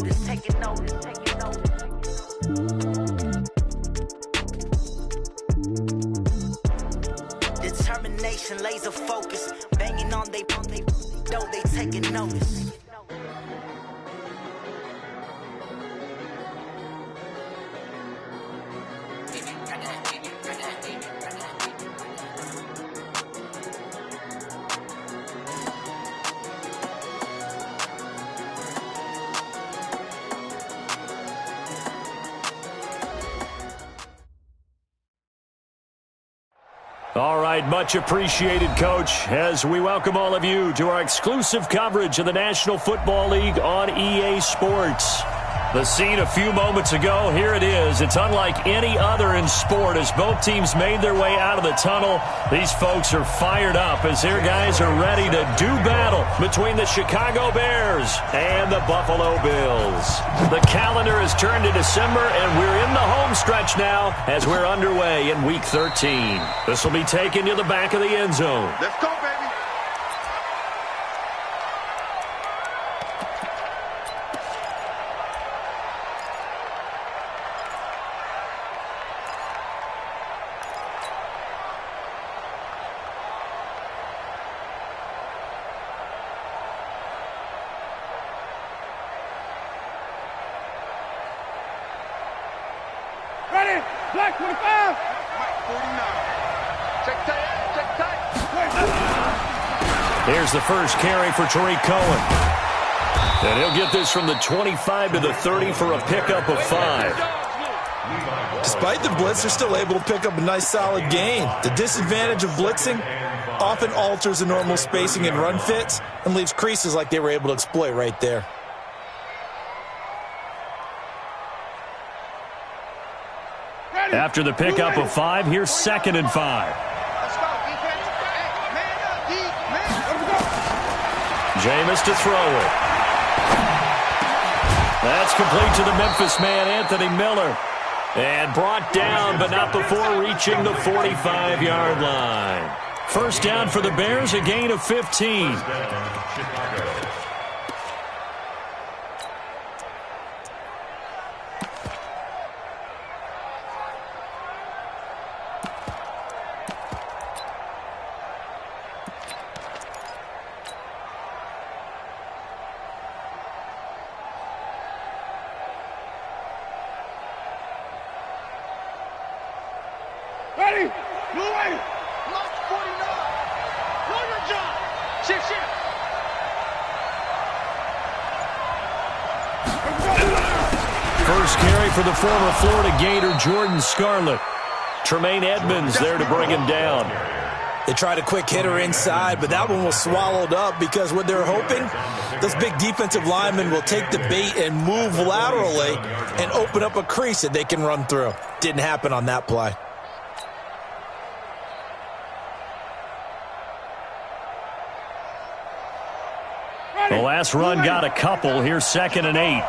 notice, taking notice, taking notice. Determination, laser focus, banging on they know they taking notice. All right, much appreciated, Coach, as we welcome all of you to our exclusive coverage of the National Football League on EA Sports. The scene a few moments ago, here it is. It's unlike any other in sport as both teams made their way out of the tunnel. These folks are fired up as their guys are ready to do battle between the Chicago Bears and the Buffalo Bills. The calendar has turned to December, and we're in the home stretch now as we're underway in Week 13. This will be taken to the back of the end zone. Let's go, baby. Ready, black 25. White 49. Check tight. Here's the first carry for Tariq Cohen. And he'll get this from the 25 to the 30 for a pickup of 5. Despite the blitz, they're still able to pick up a nice solid gain. The disadvantage of blitzing often alters the normal spacing and run fits and leaves creases like they were able to exploit right there. After the pickup of 5, here's 2nd and 5. Let's go, defense. Hey, man up, D. Man. Jameis to throw it. That's complete to the Memphis man, Anthony Miller. And brought down, but not before reaching the 45-yard line. First down for the Bears, a gain of 15. Ready, blue way. Lock 49. Warrior John. Shift. First carry for the former Florida Gator, Jordan Scarlett. Tremaine Edmonds there to bring him down. They tried a quick hitter inside, but that one was swallowed up because what they're hoping, those big defensive linemen will take the bait and move laterally and open up a crease that they can run through. Didn't happen on that play. The last run got a couple. Here's 2nd and 8.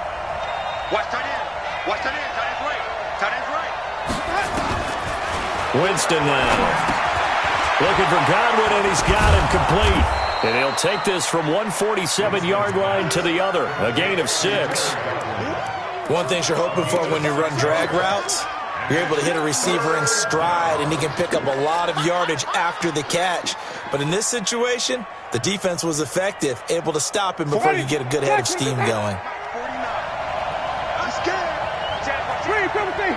Watch tight end. Watch tight end. Tight end's right. Tight end's right. Winston now. Looking for Godwin, and he's got him complete. And he'll take this from 147-yard line to the other. A gain of 6. One thing you're hoping for when you run drag routes, you're able to hit a receiver in stride, and he can pick up a lot of yardage after the catch. But in this situation, the defense was effective, able to stop him before you get a good head of steam going. 49. I'm scared. Three, Timothy.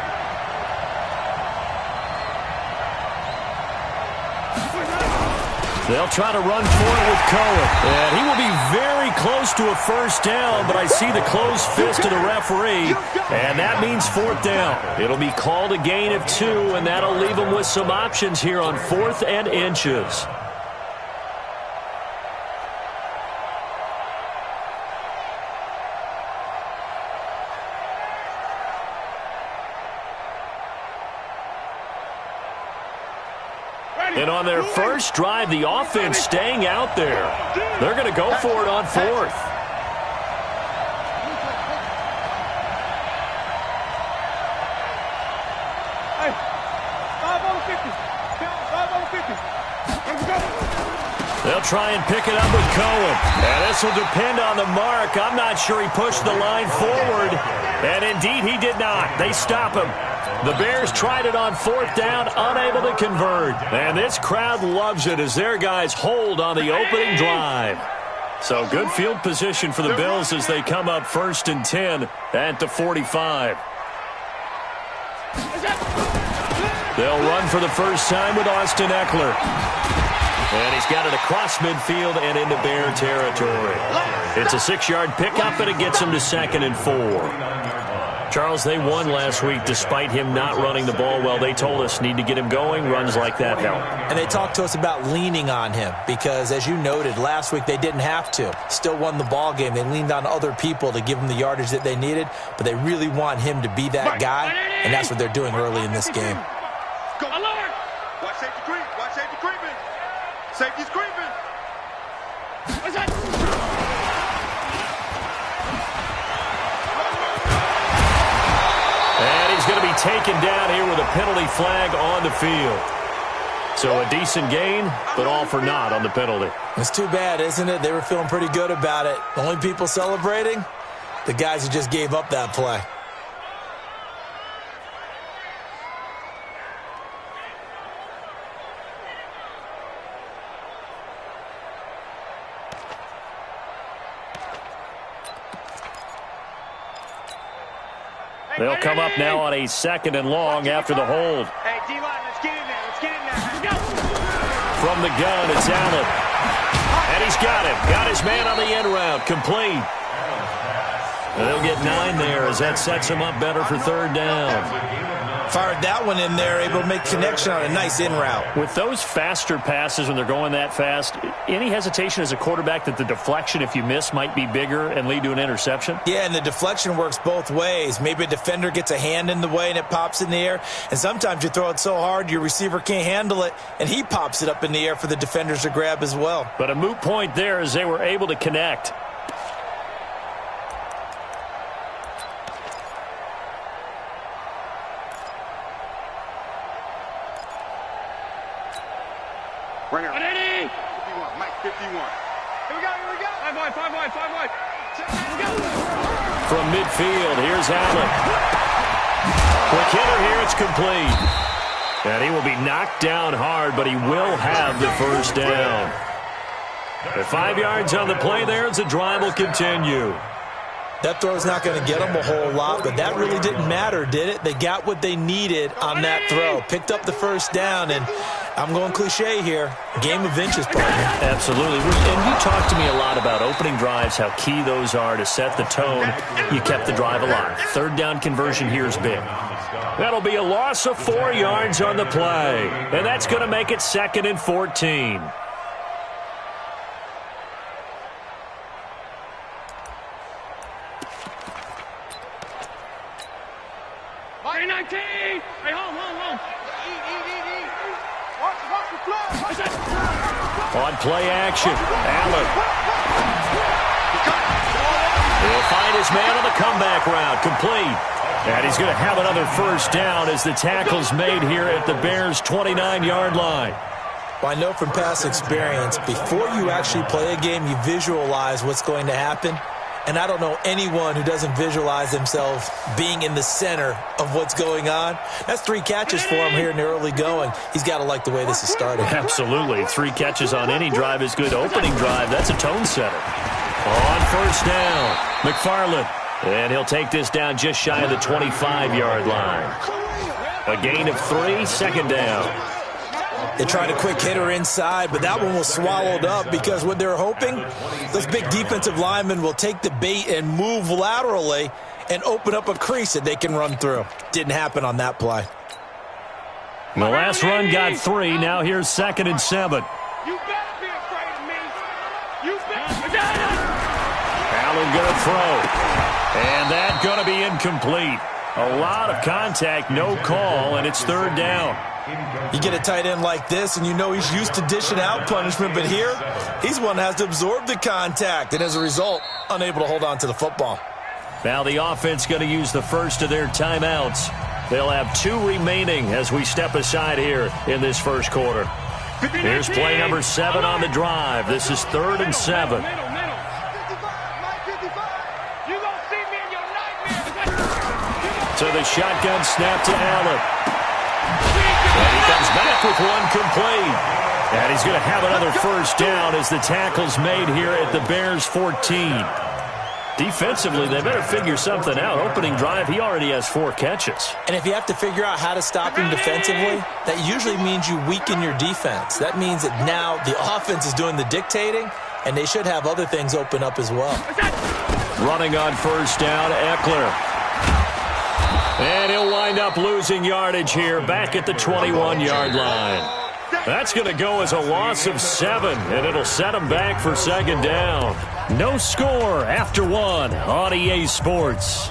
They'll try to run for it with Cohen. And he will be very close to a first down, but I see the closed fist of the referee, and that means 4th down. It'll be called a gain of 2, and that'll leave them with some options here on 4th and inches. And on their first drive, the offense staying out there. They're going to go for it on 4th. Hey, 5 over 50. 5 over 50. Let's go. They'll try and pick it up with Cohen. And this will depend on the mark. I'm not sure he pushed the line forward. And indeed, he did not. They stop him. The Bears tried it on 4th down, unable to convert. And this crowd loves it as their guys hold on the opening drive. So good field position for the Bills as they come up 1st and 10 at the 45. They'll run for the first time with Austin Eckler. And he's got it across midfield and into Bear territory. It's a 6-yard pickup, and it gets him to 2nd and 4. Charles, they won last week despite him not running the ball well. They told us need to get him going. Runs like that help. And they talked to us about leaning on him because, as you noted, last week they didn't have to. Still won the ball game. They leaned on other people to give them the yardage that they needed, but they really want him to be that guy, and that's what they're doing early in this game. Go. Alert! Watch safety creep. Watch safety creeping. Safety's creeping. What's that? And he's going to be taken down here with a penalty flag on the field. So a decent gain, but all for naught on the penalty. It's too bad, isn't it? They were feeling pretty good about it. The only people celebrating, the guys who just gave up that play. They'll come up now on a 2nd and long after the hold. Hey, D-line, let's get in there. Let's get in there. Let's go. From the gun, it's Allen. And he's got him. Got his man on the end route. Complete. And they'll get 9 there as that sets him up better for 3rd down. Fired that one in there, able to make connection on a nice in route. With those faster passes when they're going that fast, any hesitation as a quarterback that the deflection, if you miss, might be bigger and lead to an interception? Yeah, and the deflection works both ways. Maybe a defender gets a hand in the way and it pops in the air. And sometimes you throw it so hard your receiver can't handle it, and he pops it up in the air for the defenders to grab as well. But a moot point there as they were able to connect. Bring it. 180. 51. Mike, 51. Here we go. Here we go. 5 wide, 5 wide, 5 wide. Let's go. From midfield, here's Allen. Quick hitter here, it's complete. And he will be knocked down hard, but he will have the first down. The 5 yards on the play there as the drive will continue. That throw's not going to get them a whole lot, but that really didn't matter, did it? They got what they needed on that throw. Picked up the first down, and I'm going cliche here. Game of inches, partner. Absolutely. And you talk to me a lot about opening drives, how key those are to set the tone. You kept the drive alive. 3rd down conversion here is big. That'll be a loss of 4 yards on the play. And that's going to make it 2nd and 14. Hey, 19. Hey, home. Watch the floor. What's that? On play action, Allen. He'll find his man on the comeback route, complete. And he's going to have another first down as the tackle's made here at the Bears' 29-yard line. Well, I know from past experience, before you actually play a game, you visualize what's going to happen. And I don't know anyone who doesn't visualize themselves being in the center of what's going on. That's 3 catches for him here in the early going. He's got to like the way this is starting. Absolutely. 3 catches on any drive is good. Opening drive, that's a tone setter. On first down, McFarland. And he'll take this down just shy of the 25-yard line. A gain of 3, 2nd down. They tried a quick hitter inside, but that one was swallowed up because what they're hoping, those big defensive linemen will take the bait and move laterally and open up a crease that they can run through. Didn't happen on that play. The last run got 3. Now here's 2nd and 7. You better be afraid of me. You better. Allen going to throw. And that going to be incomplete. A lot of contact, no call, and it's 3rd down. You get a tight end like this, and you know he's used to dishing out punishment, but here, he's one that has to absorb the contact, and as a result, unable to hold on to the football. Now the offense going to use the first of their timeouts. They'll have 2 remaining as we step aside here in this first quarter. Here's play number 7 on the drive. This is 3rd and 7. So the shotgun snap to Allen. And he comes back with one complete. And he's going to have another first down as the tackle's made here at the Bears 14. Defensively, they better figure something out. Opening drive, he already has 4 catches. And if you have to figure out how to stop him defensively, that usually means you weaken your defense. That means that now the offense is doing the dictating, and they should have other things open up as well. Running on first down, Eckler. And he'll wind up losing yardage here back at the 21-yard line. That's going to go as a loss of 7, and it'll set him back for 2nd down. No score after 1 on EA Sports.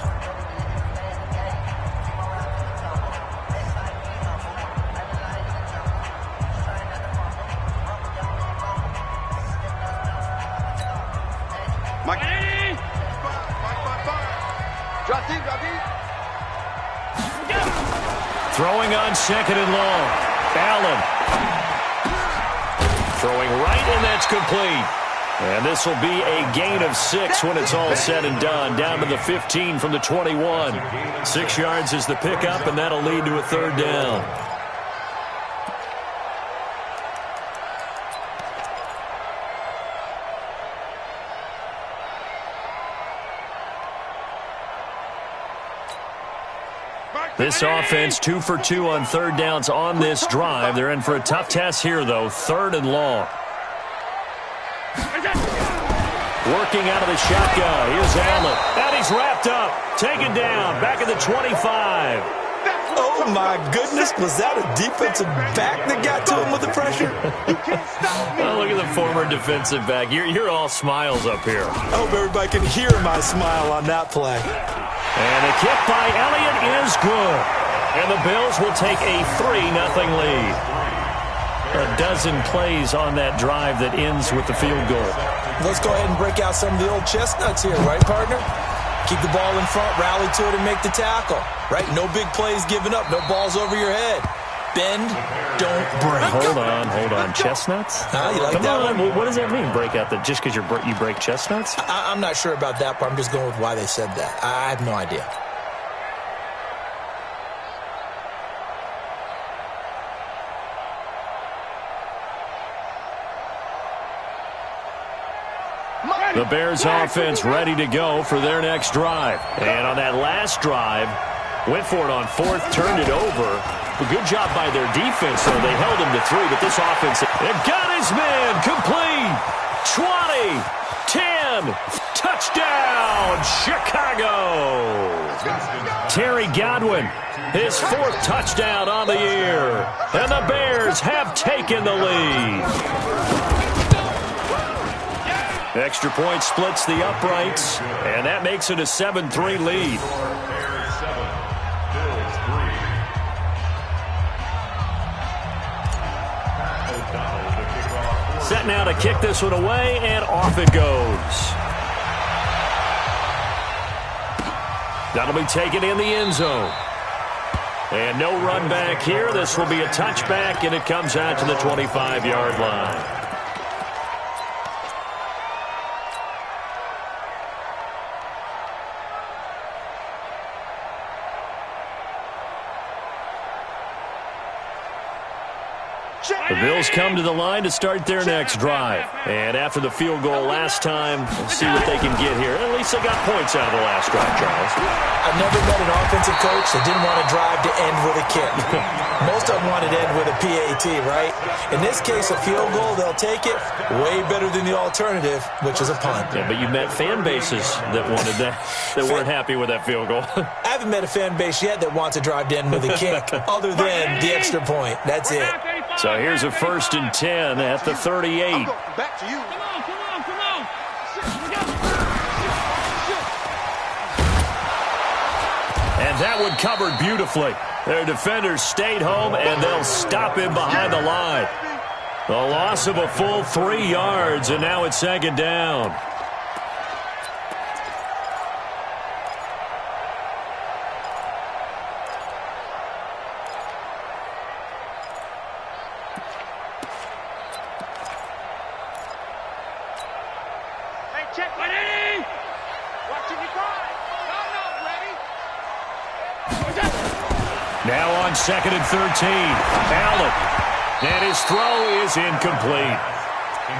Throwing on 2nd and long. Allen. Throwing right, and that's complete. And this will be a gain of 6 when it's all said and done. Down to the 15 from the 21. 6 yards is the pickup, and that'll lead to a 3rd down. This offense 2 for 2 on 3rd downs on this drive. They're in for a tough test here, though. 3rd and long. Working out of the shotgun. Here's Allen. And he's wrapped up. Taken down. Back at the 25. Oh, my goodness. Was that a defensive back that got to him with the pressure? Oh, look at the former defensive back. You're all smiles up here. I hope everybody can hear my smile on that play. And a kick by Elliott is good. And the Bills will take a 3-0 lead. A dozen plays on that drive that ends with the field goal. Let's go ahead and break out some of the old chestnuts here, right, partner? Keep the ball in front, rally to it, and make the tackle, right? No big plays given up, no balls over your head. Bend, don't break. Hold on. Chestnuts? You like Come that on. one? What does that mean, break out? Just because you break chestnuts? I'm not sure about that part. I'm just going with why they said that. I have no idea. The Bears offense ready to go for their next drive. And on that last drive, went for it on 4th, turned it over. A good job by their defense, though. They held him to 3, but this offense, it got his man complete. 20, 10, touchdown, Chicago. Terry Godwin, his 4th touchdown on the year. And the Bears have taken the lead. Extra point splits the uprights, and that makes it a 7-3 lead. Set now to kick this one away, and off it goes. That'll be taken in the end zone. And no run back here. This will be a touchback, and it comes out to the 25-yard line. The Bills come to the line to start their next drive. And after the field goal last time, we'll see what they can get here. At least they got points out of the last drive, Charles. I've never met an offensive coach that didn't want a drive to end with a kick. Most of them wanted to end with a PAT, right? In this case, a field goal, they'll take it way better than the alternative, which is a punt. Yeah, but you met fan bases that wanted that, that weren't happy with that field goal. I haven't met a fan base yet that wants a drive to end with a kick, other than the extra point. That's it. So here's a 1st and 10 at the 38. Back to you. Come on. And that one covered beautifully. Their defenders stayed home, and they'll stop him behind the line. The loss of a full 3 yards, and now it's 2nd down. Now on 2nd and 13. Allen. And his throw is incomplete.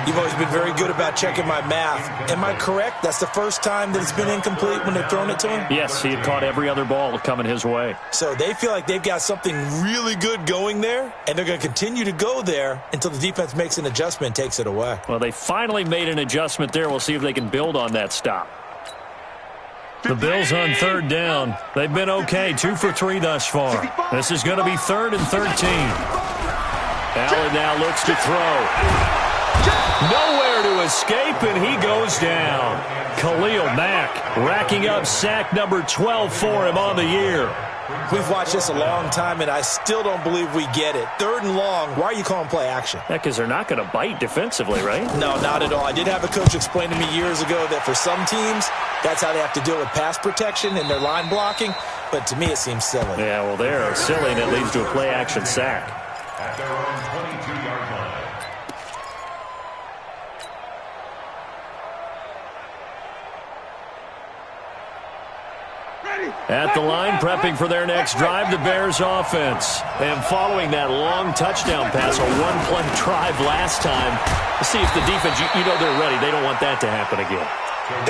You've always been very good about checking my math. Am I correct? That's the first time that it's been incomplete when they've thrown it to him? Yes, he had caught every other ball coming his way. So they feel like they've got something really good going there, and they're going to continue to go there until the defense makes an adjustment and takes it away. Well, they finally made an adjustment there. We'll see if they can build on that stop. The Bills on 3rd down. They've been okay, 2 for 3 thus far. This is going to be 3rd and 13. Allen now looks to throw. Nowhere to escape, and he goes down. Khalil Mack racking up sack number 12 for him on the year. We've watched this a long time, and I still don't believe we get it. 3rd and long, why are you calling play action? Yeah, because they're not going to bite defensively, right? No, not at all. I did have a coach explain to me years ago that for some teams, that's how they have to deal with pass protection and their line blocking, but to me it seems silly. Yeah, well, they're silly, and it leads to a play action sack. At their own 22-yard line. At the line, prepping for their next drive, the Bears offense. And following that long touchdown pass, a one-play drive last time, let's see if the defense, you know they're ready. They don't want that to happen again.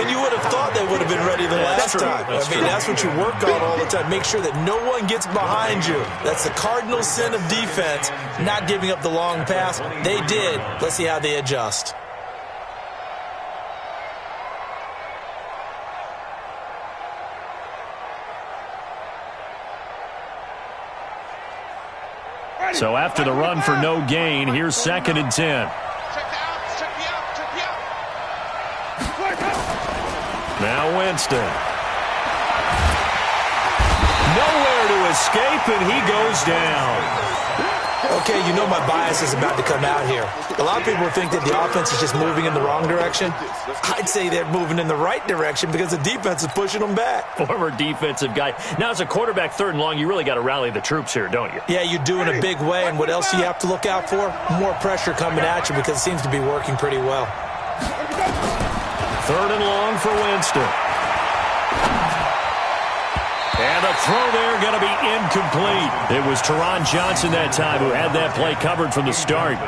And you would have thought they would have been ready the last time. That's what you work on all the time. Make sure that no one gets behind you. That's the cardinal sin of defense, not giving up the long pass. They did. Let's see how they adjust. So after the run for no gain, here's 2nd and 10. Now Winston. Nowhere to escape, and he goes down. Okay, you know my bias is about to come out here. A lot of people think that the offense is just moving in the wrong direction. I'd say they're moving in the right direction because the defense is pushing them back. Former defensive guy. Now, as a quarterback 3rd and long, you really got to rally the troops here, don't you? Yeah, you do in a big way. And what else do you have to look out for? More pressure coming at you because it seems to be working pretty well. 3rd and long for Winston. And the throw there going to be incomplete. It was Teron Johnson that time who had that play covered from the start.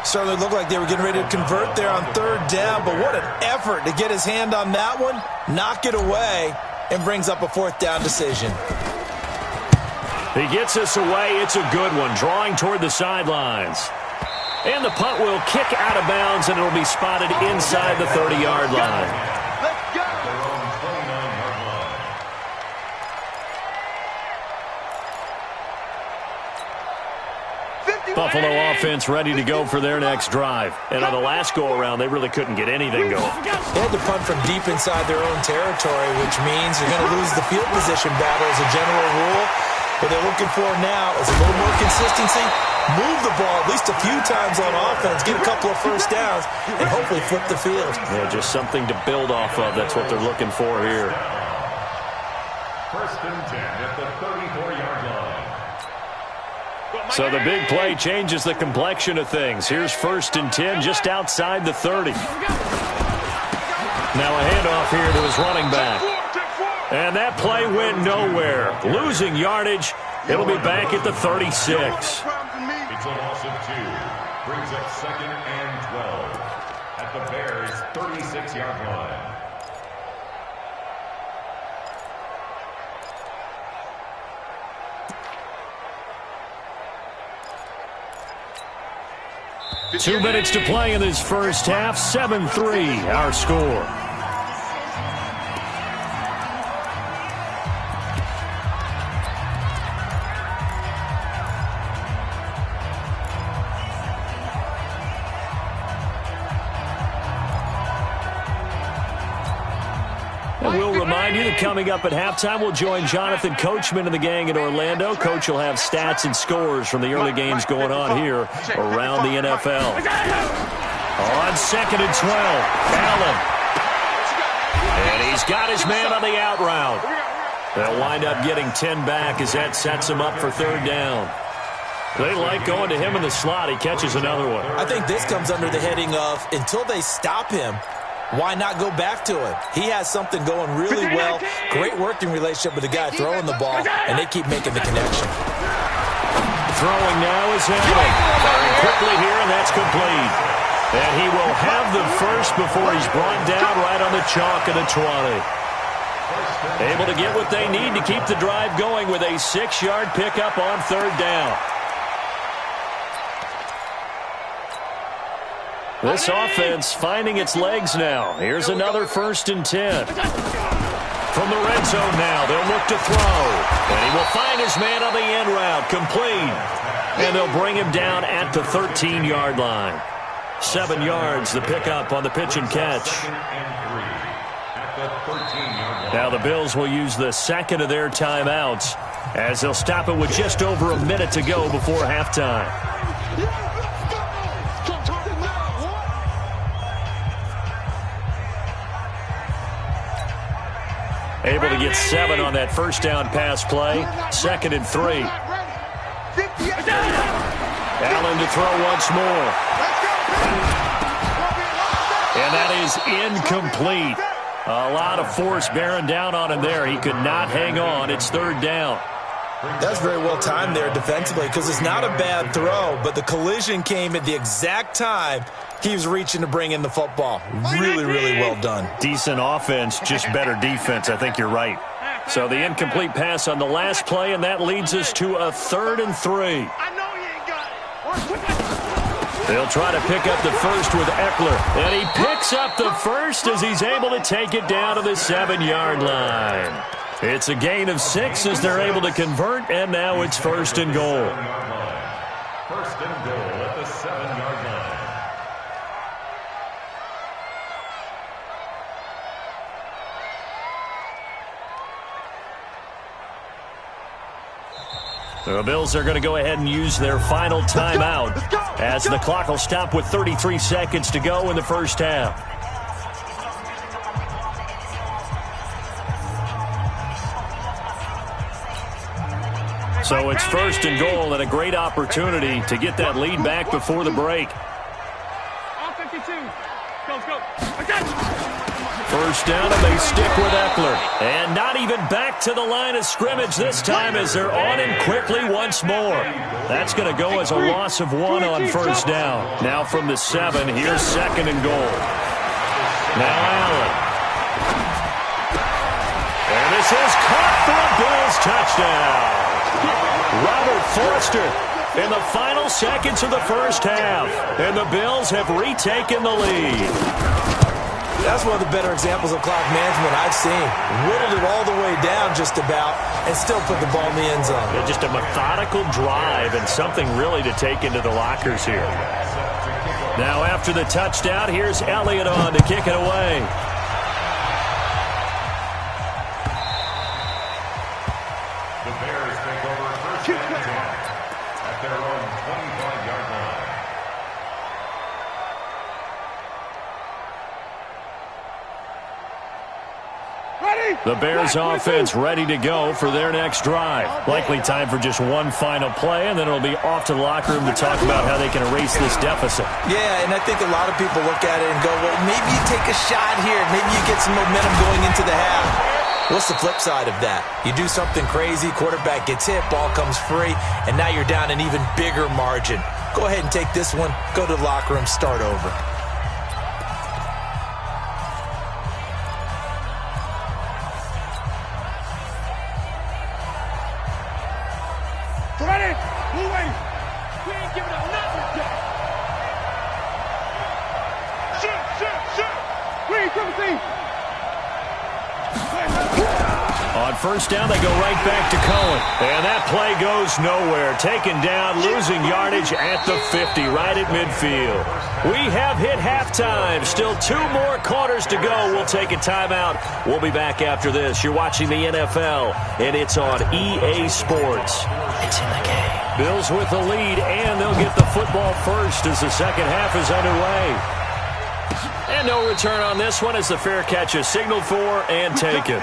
Certainly looked like they were getting ready to convert there on 3rd down, but what an effort to get his hand on that one, knock it away, and brings up a 4th down decision. He gets us away. It's a good one, drawing toward the sidelines. And the punt will kick out of bounds, and it'll be spotted inside the 30-yard line. Buffalo offense ready to go for their next drive. And on the last go-around, they really couldn't get anything going. They had to punt from deep inside their own territory, which means you're going to lose the field position battle as a general rule. What they're looking for now is a little more consistency, move the ball at least a few times on offense, get a couple of first downs, and hopefully flip the field. Yeah, just something to build off of. That's what they're looking for here. 1st and 10 at the 34-yard line. So the big play changes the complexion of things. Here's 1st and 10 just outside the 30. Now a handoff here to his running back. And that play went nowhere. Losing yardage. It'll be back at the 36. It's a loss of 2. Brings up 2nd and 12 at the Bears' 36-yard line. Two minutes to play in this first half. 7-3, our score. And we'll remind you that coming up at halftime, we'll join Jonathan Coachman and the gang in Orlando. Coach will have stats and scores from the early games going on here around the NFL. On 2nd and 12, Allen. And he's got his man on the out route. They'll wind up getting 10 back as that sets him up for 3rd down. They like going to him in the slot. He catches another one. I think this comes under the heading of until they stop him, why not go back to it? He has something going really well, great working relationship with the guy throwing the ball, and they keep making the connection. Throwing now is Allen. Firing quickly here, and that's complete. And he will have the first before he's brought down right on the chalk of the 20. Able to get what they need to keep the drive going with a 6-yard pickup on 3rd down. This offense finding its legs now. Here's another 1st and 10. From the red zone now, they'll look to throw. And he will find his man on the end route, complete. And they'll bring him down at the 13-yard line. 7 yards, the pickup on the pitch and catch. Now the Bills will use the second of their timeouts as they'll stop it with just over a minute to go before halftime. Able to get 7 on that 1st down pass play. 2nd and 3. Allen to throw once more. And that is incomplete. A lot of force bearing down on him there. He could not hang on. It's 3rd down. That's very well timed there defensively because it's not a bad throw, but the collision came at the exact time he was reaching to bring in the football. Really, really well done. Decent offense, just better defense. I think you're right. So the incomplete pass on the last play, and that leads us to a 3rd and 3. I know he ain't got it. They'll try to pick up the first with Eckler. And he picks up the first as he's able to take it down to the 7-yard line. It's a gain of 6 as they're able to convert, and now it's 1st and goal. 1st and goal at the 7-yard line. The Bills are going to go ahead and use their final timeout as the clock will stop with 33 seconds to go in the 1st half. So it's 1st and goal and a great opportunity to get that lead back before the break. All 52. Go. 1st down, and they stick with Eckler. And not even back to the line of scrimmage this time as they're on him quickly once more. That's going to go as a loss of 1 on 1st down. Now from the 7, here's 2nd and goal. Now Allen. And this is caught for a Bills touchdown. Robert Forster in the final seconds of the 1st half. And the Bills have retaken the lead. That's one of the better examples of clock management I've seen. Whittled it all the way down just about and still put the ball in the end zone. Yeah, just a methodical drive and something really to take into the lockers here. Now after the touchdown, here's Elliott on to kick it away. The Bears take over 1st and 10 at their own 25-yard line. The Bears offense ready to go for their next drive. Likely time for just one final play, and then it'll be off to the locker room to talk about how they can erase this deficit. Yeah, and I think a lot of people look at it and go, well, maybe you take a shot here. Maybe you get some momentum going into the half. What's the flip side of that? You do something crazy, quarterback gets hit, ball comes free, and now you're down an even bigger margin. Go ahead and take this one, go to the locker room, start over. Ready? Moving. We ain't giving up nothing yet. Shoot. We ain't coming. On 1st down, they go right back to Cohen. And that play goes nowhere. Taken down, losing yardage at the 50, right at midfield. We have hit halftime. Still 2 more quarters to go. We'll take a timeout. We'll be back after this. You're watching the NFL, and it's on EA Sports. It's in the game. Bills with the lead, and they'll get the football first as the second half is underway. And no return on this one as the fair catch is signaled for and taken.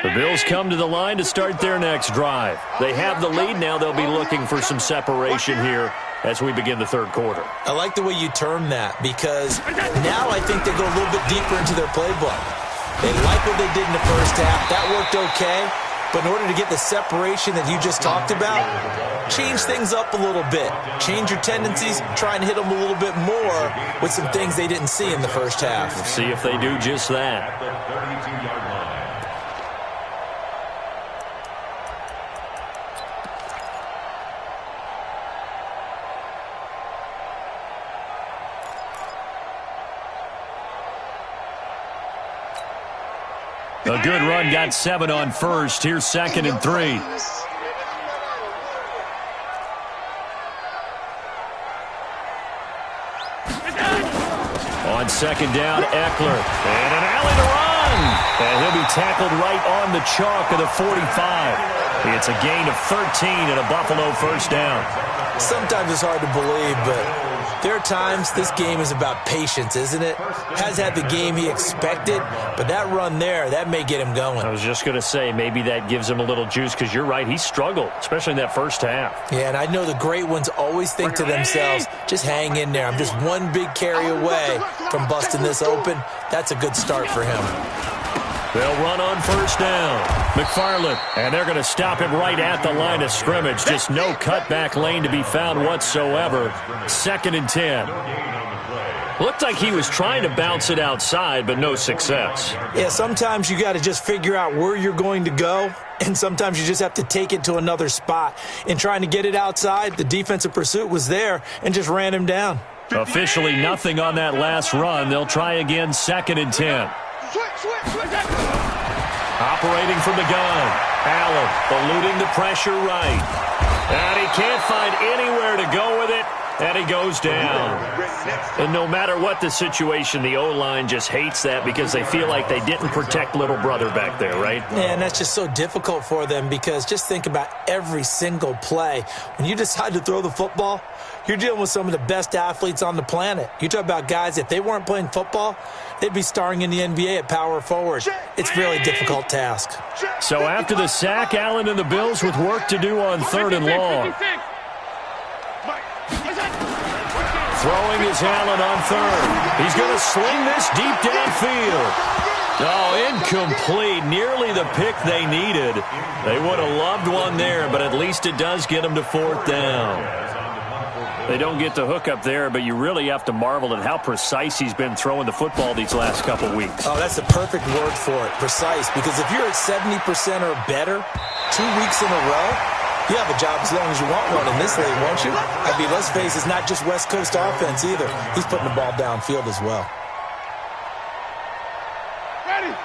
The Bills come to the line to start their next drive. They have the lead. Now they'll be looking for some separation here as we begin the third quarter. I like the way you term that because now I think they go a little bit deeper into their playbook. They like what they did in the first half. That worked okay. But in order to get the separation that you just talked about, change things up a little bit. Change your tendencies, try and hit them a little bit more with some things they didn't see in the first half. Let's see if they do just that. The 32-yard line. A good run, got 7 on first. Here's 2nd and 3. On 2nd down, Eckler. And an alley to run. And he'll be tackled right on the chalk of the 45. It's a gain of 13 and a Buffalo first down. Sometimes it's hard to believe, but there are times this game is about patience, isn't it? Has had the game he expected, but that run there, that may get him going. I was just going to say, maybe that gives him a little juice because you're right, he struggled, especially in that first half. Yeah, and I know the great ones always think to themselves, just hang in there. I'm just one big carry away from busting this open. That's a good start for him. They'll run on first down. McFarland, and they're going to stop him right at the line of scrimmage. Just no cutback lane to be found whatsoever. 2nd and 10. Looked like he was trying to bounce it outside, but no success. Yeah, sometimes you got to just figure out where you're going to go, and sometimes you just have to take it to another spot. In trying to get it outside, the defensive pursuit was there and just ran him down. Officially nothing on that last run. They'll try again, 2nd and 10. Operating from the gun. Allen eluding the pressure right. And he can't find anywhere to go with it. And he goes down. And no matter what the situation, the O-line just hates that because they feel like they didn't protect little brother back there, right? Yeah, and that's just so difficult for them because just think about every single play. When you decide to throw the football, you're dealing with some of the best athletes on the planet. You talk about guys, if they weren't playing football, they'd be starring in the NBA at power forward. It's a really difficult task. So after the sack, Allen and the Bills with work to do on 3rd and long. Throwing is Allen on 3rd. He's going to sling this deep downfield. Oh, incomplete. Nearly the pick they needed. They would have loved one there, but at least it does get them to 4th down. They don't get the hook up there, but you really have to marvel at how precise he's been throwing the football these last couple weeks. Oh, that's the perfect word for it, precise. Because if you're at 70% or better 2 weeks in a row, you have a job as long as you want one in this league, won't you? I mean, let's face it, it's not just West Coast offense either. He's putting the ball downfield as well.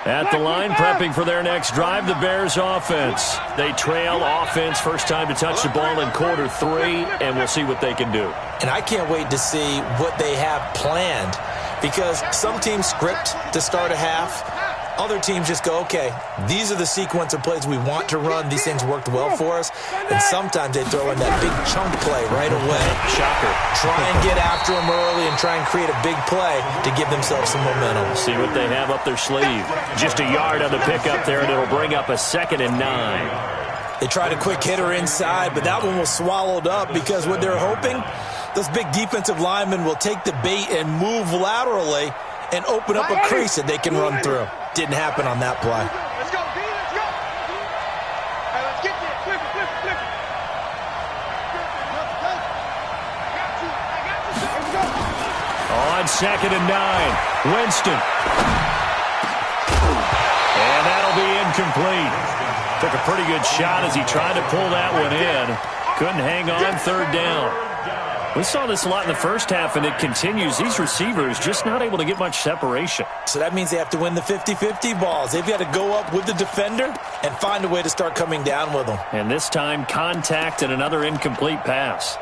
At the line, prepping for their next drive, the Bears offense. They trail offense, first time to touch the ball in quarter 3, and we'll see what they can do. And I can't wait to see what they have planned because some teams script to start a half. Other teams just go, okay, these are the sequence of plays we want to run. These things worked well for us. And sometimes they throw in that big chunk play right away. Shocker. Try and get after them early and try and create a big play to give themselves some momentum. See what they have up their sleeve. Just a yard on the pickup there, and it'll bring up a 2nd and 9. They tried a quick hitter inside, but that one was swallowed up because what they're hoping, those big defensive linemen will take the bait and move laterally and open up a crease that they can run through. Didn't happen on that play. Let's go, D, let's go. Hey, let's get there. Flip it, flip it, flip it. On 2nd and 9, Winston. And that'll be incomplete. Took a pretty good shot as he tried to pull that one in. Couldn't hang on 3rd down. We saw this a lot in the first half, and it continues. These receivers just not able to get much separation. So that means they have to win the 50-50 balls. They've got to go up with the defender and find a way to start coming down with them. And this time, contact and another incomplete pass.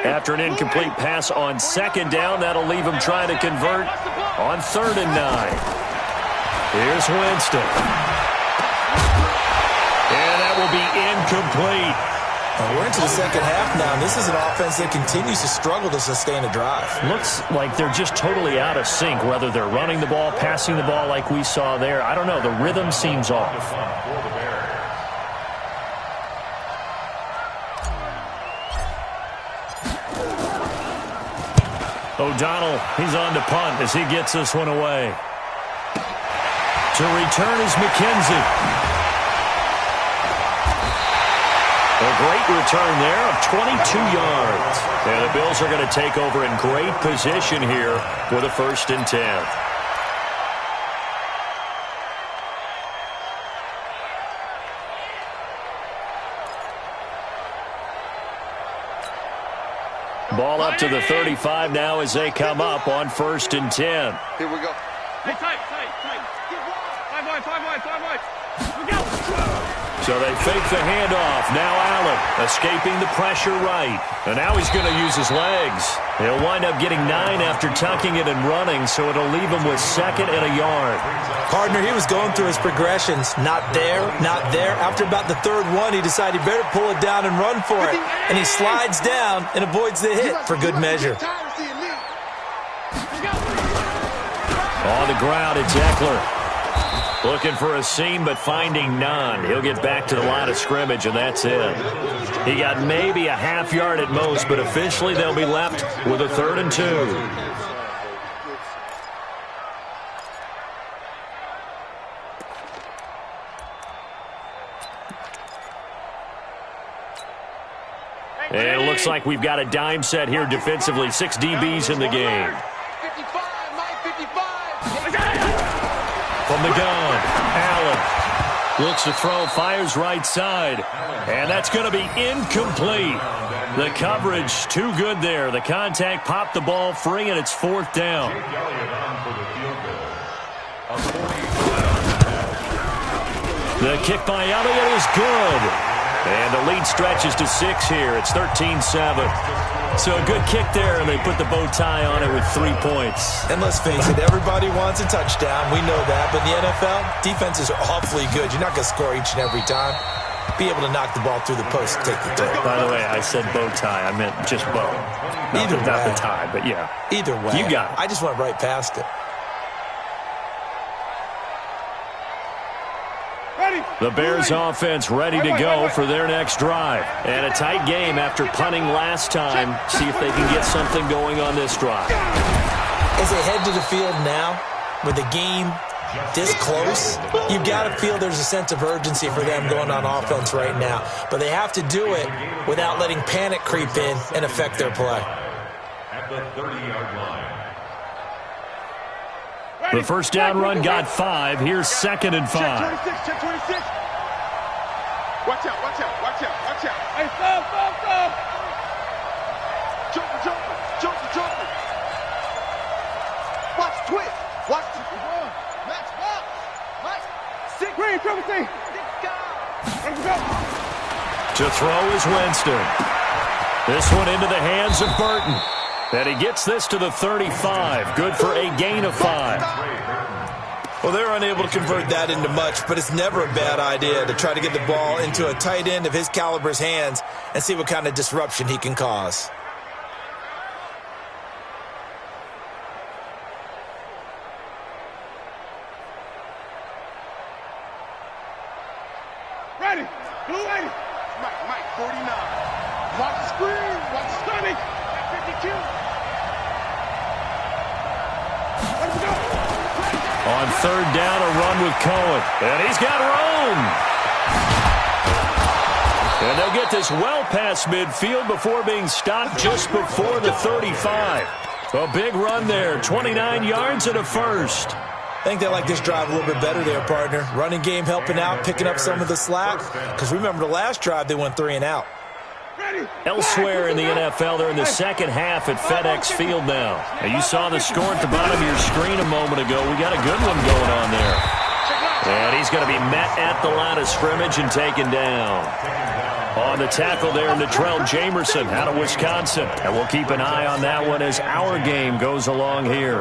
After an incomplete pass on 2nd down, that'll leave him trying to convert on 3rd and 9. Here's Winston. will be incomplete. We're into the second half now, and this is an offense that continues to struggle to sustain a drive. Looks like they're just totally out of sync, whether they're running the ball, passing the ball like we saw there. I don't know. The rhythm seems off. O'Donnell, he's on to punt as he gets this one away. To return is McKenzie. A great return there of 22 yards. And the Bills are going to take over in great position here with a 1st and 10. Ball up to the 35 now as they come up on 1st and 10. Here we go. Hey, tight. 5 wide. We go. So they fake the handoff. Now Allen escaping the pressure right. And now he's going to use his legs. He'll wind up getting 9 after tucking it and running, so it'll leave him with 2nd and a yard. Partner, he was going through his progressions. Not there, not there. After about the 3rd one, he decided he better pull it down and run for it. And he slides down and avoids the hit for good measure. On the ground, it's Eckler. Looking for a seam, but finding none. He'll get back to the line of scrimmage, and that's it. He got maybe a half yard at most, but officially they'll be left with a 3rd and 2. And it looks like we've got a dime set here defensively. 6 DBs in the game. 55, Mike, 55. From the gun, Allen looks to throw, fires right side, and that's going to be incomplete. The coverage too good there. The contact popped the ball free, and it's 4th down. The kick by Elliott is good, and the lead stretches to 6 here. It's 13-7. So a good kick there, and they put the bow tie on it with 3 points. And let's face it, everybody wants a touchdown. We know that. But in the NFL, defenses are awfully good. You're not going to score each and every time. Be able to knock the ball through the post and take the throw. By the way, I said bow tie. I meant just bow. Not the tie, but yeah. Either way. You got it. I just went right past it. The Bears offense ready to go for their next drive. And a tight game after punting last time. See if they can get something going on this drive. As they head to the field now, with the game this close, you've got to feel there's a sense of urgency for them going on offense right now. But they have to do it without letting panic creep in and affect their play. At the 30-yard line. The 1st down run got 5. Here's 2nd and 5. Check 26. Watch out. Hey, stop. Jumper. Watch twist. Max, box. Mike. Sit green, triple C. Let's go. To throw is Winston. This one into the hands of Burton. And he gets this to the 35. Good for a gain of 5. Well, they're unable to convert that into much, but it's never a bad idea to try to get the ball into a tight end of his caliber's hands and see what kind of disruption he can cause. Ready. Blue 80. Mike, 49. Watch the screen. Watch the stomach. 52. Let's go. On 3rd down, a run with Cohen. And he's got room. And they'll get this well past midfield before being stopped just before the 35. A big run there, 29 yards and a 1st. I think they like this drive a little bit better there, partner. Running game helping out, picking up some of the slack. Because remember, the last drive, they went 3 and out. Elsewhere in the NFL, they're in the second half at FedEx Field now. You saw the score at the bottom of your screen a moment ago. We got a good one going on there. And he's going to be met at the line of scrimmage and taken down. On the tackle there, Natrell Jamerson out of Wisconsin. And we'll keep an eye on that one as our game goes along here.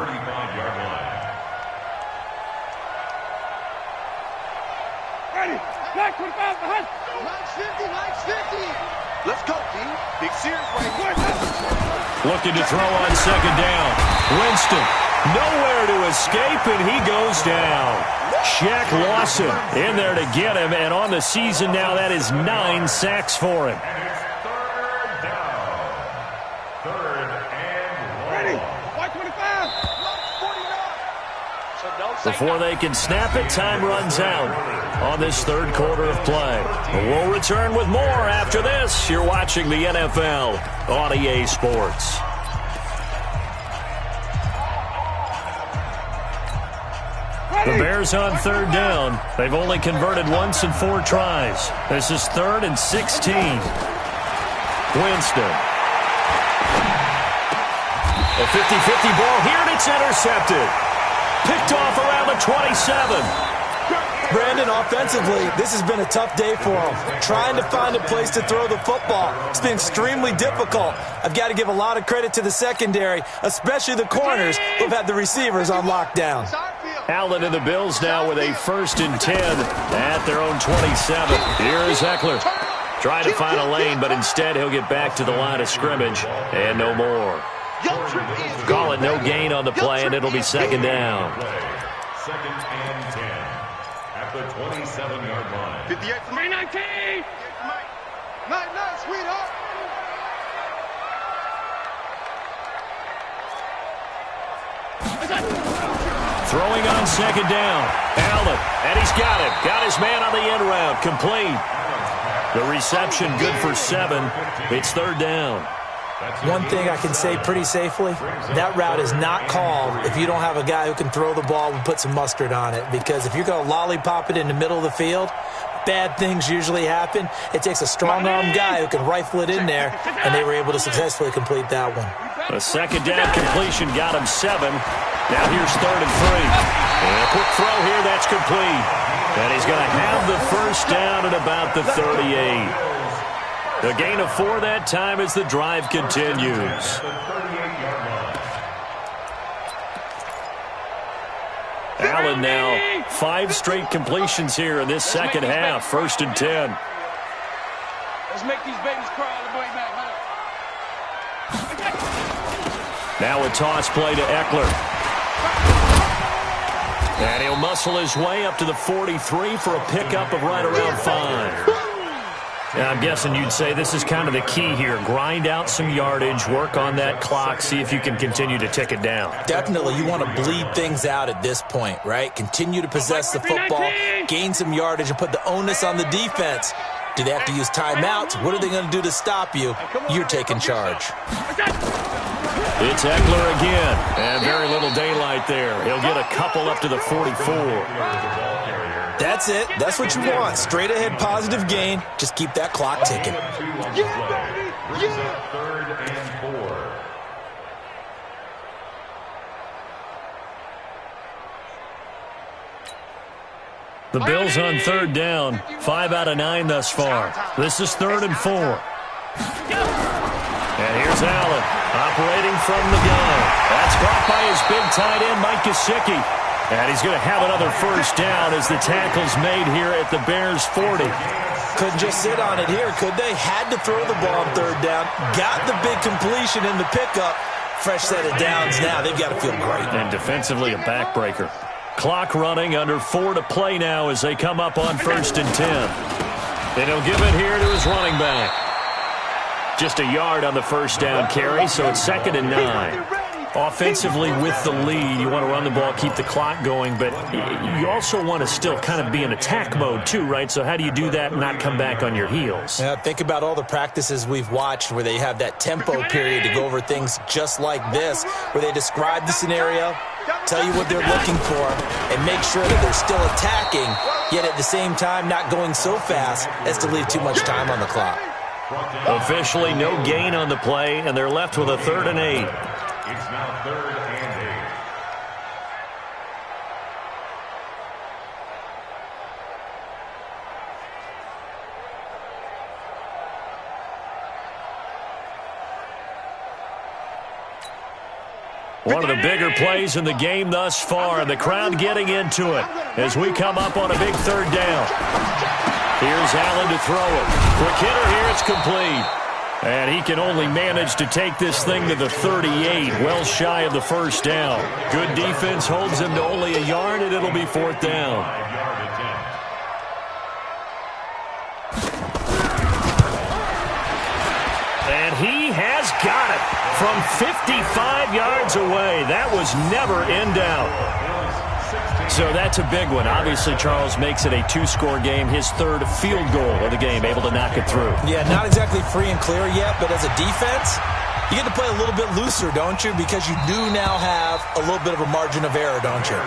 Ready. Line 25 behind. Line 50, line 50. Let's go, D. Big Sears right here. Looking to throw on second down. Winston, nowhere to escape, and he goes down. Shaq Lawson in there to get him, and on the season now, that is 9 sacks for him. And it's third down. Third and long. Ready. Line 25. Line 49. So don't say Before they can snap it, time runs out on this third quarter of play. We'll return with more after this. You're watching the NFL on EA Sports. The Bears on third down. They've only converted once in 4 tries. This is 3rd and 16. Winston. A 50-50 ball here, and it's intercepted. Picked off around the 27. Brandon, offensively, this has been a tough day for him. Trying to find a place to throw the football. It's been extremely difficult. I've got to give a lot of credit to the secondary, especially the corners who've had the receivers on lockdown. Allen and the Bills now with a 1st and 10 at their own 27. Here's Eckler. Trying to find a lane, but instead he'll get back to the line of scrimmage and no more. Call it no gain on the play, and it'll be second down. 2nd and 10 at the 27-yard line. 58 for me. 319. Night, sweetheart. Throwing on second down. Allen, and he's got it. Got his man on the end route. Complete. The reception good for 7. It's third down. One thing I can say pretty safely, that route is not called if you don't have a guy who can throw the ball and put some mustard on it. Because if you're going to lollipop it in the middle of the field, bad things usually happen. It takes a strong-arm guy who can rifle it in there, and they were able to successfully complete that one. A second down completion got him 7. Now here's 3rd and 3. And a quick throw here, that's complete. And he's going to have the first down at about the 38. The gain of 4 that time as the drive continues. Allen now 5 straight completions here in this second half. 1st and 10. Let's make these babies cry all the way back. Now a toss play to Eckler. And he'll muscle his way up to the 43 for a pickup of right around 5. I'm guessing you'd say this is kind of the key here. Grind out some yardage, work on that clock, see if you can continue to tick it down. Definitely, you want to bleed things out at this point, right? Continue to possess the football, gain some yardage, and put the onus on the defense. Do they have to use timeouts? What are they going to do to stop you? You're taking charge. It's Eckler again, and very little daylight there. He'll get a couple up to the 44. That's it. That's what you want. Straight ahead positive gain. Just keep that clock ticking. Third and 4. The Bills on third down. 5 out of 9 thus far. This is 3rd and 4. And here's Allen operating from the gun. That's caught by his big tight end, Mike Gesicki. And he's going to have another first down as the tackle's made here at the Bears' 40. Couldn't just sit on it here, could they? Had to throw the ball on third down. Got the big completion in the pickup. Fresh set of downs now. They've got to feel great. And defensively, a backbreaker. Clock running, under 4 to play now as they come up on 1st and 10. And he'll give it here to his running back. Just a yard on the first down carry, so it's 2nd and 9. Offensively with the lead, you want to run the ball, keep the clock going, but you also want to still kind of be in attack mode too, right? So how do you do that and not come back on your heels? Yeah, think about all the practices we've watched where they have that tempo period to go over things just like this, where they describe the scenario, tell you what they're looking for, and make sure that they're still attacking, yet at the same time not going so fast as to leave too much time on the clock. Officially no gain on the play, and they're left with a 3rd and 8. It's now 3rd and 8. One of the bigger plays in the game thus far, and the crowd getting into it as we come up on a big 3rd down. Here's Allen to throw it. Quick hitter here. It's complete. And he can only manage to take this thing to the 38, well shy of the first down. Good defense holds him to only a yard, and it'll be 4th down. And he has got it from 55 yards away. That was never in doubt. So that's a big one. Obviously, Charles makes it a 2-score game. His 3rd field goal of the game, able to knock it through. Yeah, not exactly free and clear yet, but as a defense, you get to play a little bit looser, don't you? Because you do now have a little bit of a margin of error, don't you?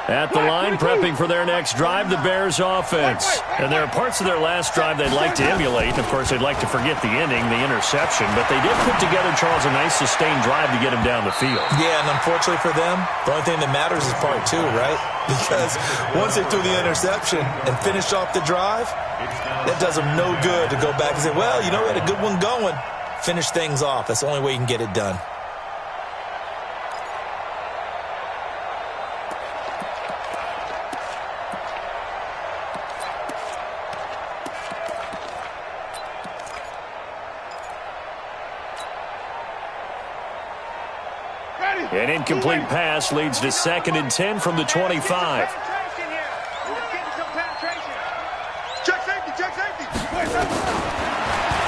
At the line, prepping for their next drive, the Bears offense. And there are parts of their last drive they'd like to emulate. Of course, they'd like to forget the inning, the interception. But they did put together, Charles, a nice sustained drive to get him down the field. Yeah, and unfortunately for them, the only thing that matters is part 2, right? Because once they threw the interception and finished off the drive, that does them no good to go back and say, well, you know, we had a good one going. Finish things off. That's the only way you can get it done. An incomplete pass leads to 2nd and 10 from the 25. Check safety, check safety.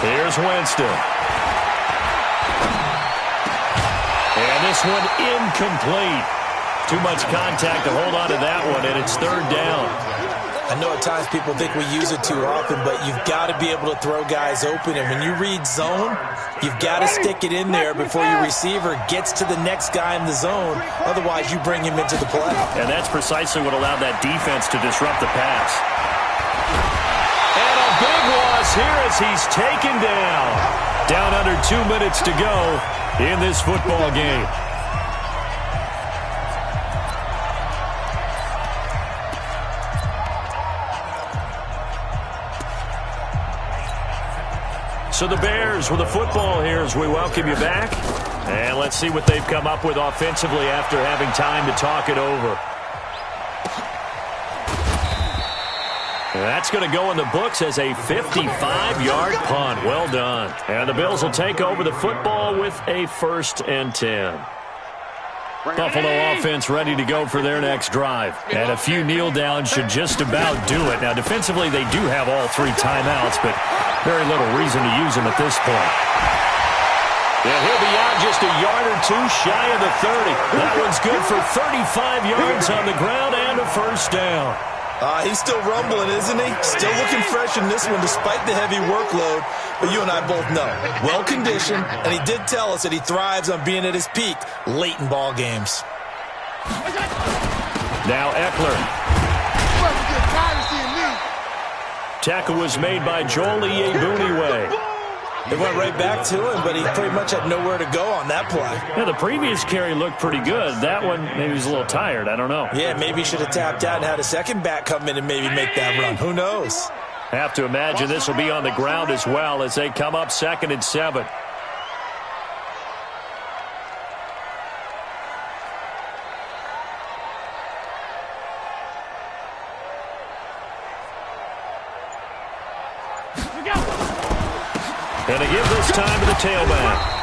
Here's Winston. And this one incomplete. Too much contact to hold on to that one, and it's 3rd down. I know at times people think we use it too often, but you've got to be able to throw guys open. And when you read zone, you've got to stick it in there before your receiver gets to the next guy in the zone. Otherwise, you bring him into the play. And that's precisely what allowed that defense to disrupt the pass. And a big loss here as he's taken down. Down under 2 minutes to go in this football game. So the Bears with the football here as we welcome you back. And let's see what they've come up with offensively after having time to talk it over. That's going to go in the books as a 55-yard punt. Well done. And the Bills will take over the football with a 1st and 10. Buffalo offense ready to go for their next drive. And a few kneel downs should just about do it. Now, defensively, they do have all 3 timeouts, but very little reason to use them at this point. And he'll be out just a yard or 2 shy of the 30. That one's good for 35 yards on the ground and a 1st down. He's still rumbling, isn't he? Still looking fresh in this one despite the heavy workload. But you and I both know, well-conditioned, and he did tell us that he thrives on being at his peak late in ball games. Now Eckler. Tackle was made by Joel Iyiegbuniwe. They went right back to him, but he pretty much had nowhere to go on that play. Yeah, the previous carry looked pretty good. That one, maybe he was a little tired. I don't know. Yeah, maybe he should have tapped out and had a second back come in and maybe make that run. Who knows? Have to imagine this will be on the ground as well as they come up 2nd and 7. And they give this time to the tailback.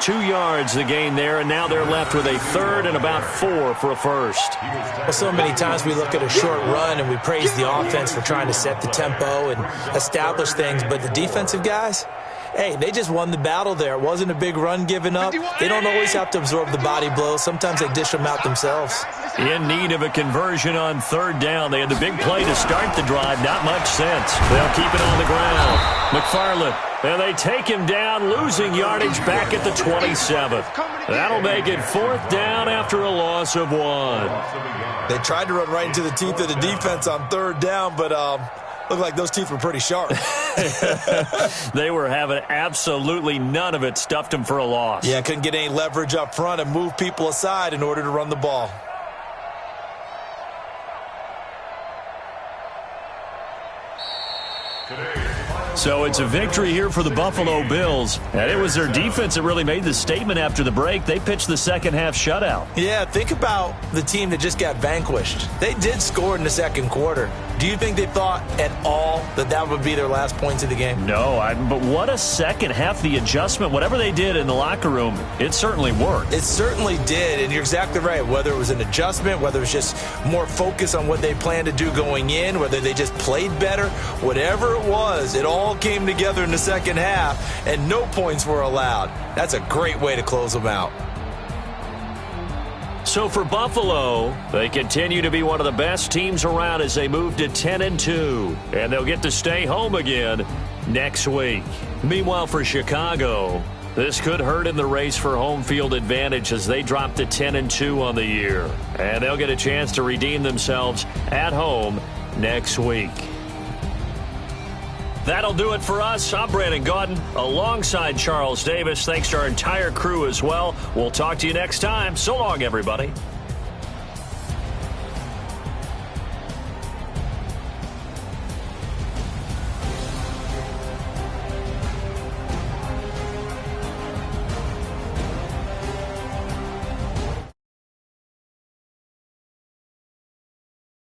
2 yards the gain there, and now they're left with a 3rd and about 4 for a 1st. Well, so many times we look at a short run and we praise the offense for trying to set the tempo and establish things, but the defensive guys, hey, they just won the battle there. It wasn't a big run given up. They don't always have to absorb the body blows. Sometimes they dish them out themselves. In need of a conversion on 3rd down. They had the big play to start the drive. Not much sense. They'll keep it on the ground. McFarland. And they take him down, losing yardage back at the 27th. That'll make it 4th down after a loss of 1. They tried to run right into the teeth of the defense on 3rd down, but looked like those teeth were pretty sharp. They were having absolutely none of it. Stuffed them for a loss. Yeah, couldn't get any leverage up front and move people aside in order to run the ball. Today's So it's a victory here for the Buffalo Bills. And it was their defense that really made the statement after the break. They pitched the second half shutout. Yeah, think about the team that just got vanquished. They did score in the second quarter. Do you think they thought at all that that would be their last points of the game? No, but what a second half. The adjustment, whatever they did in the locker room, it certainly worked. It certainly did, and you're exactly right. Whether it was an adjustment, whether it was just more focus on what they planned to do going in, whether they just played better, whatever it was, it all came together in the second half, and no points were allowed. That's a great way to close them out. So for Buffalo, they continue to be one of the best teams around as they move to 10-2, and they'll get to stay home again next week. Meanwhile, for Chicago, this could hurt in the race for home field advantage as they drop to 10-2 on the year, and they'll get a chance to redeem themselves at home next week. That'll do it for us. I'm Brandon Gaudin alongside Charles Davis. Thanks to our entire crew as well. We'll talk to you next time. So long, everybody.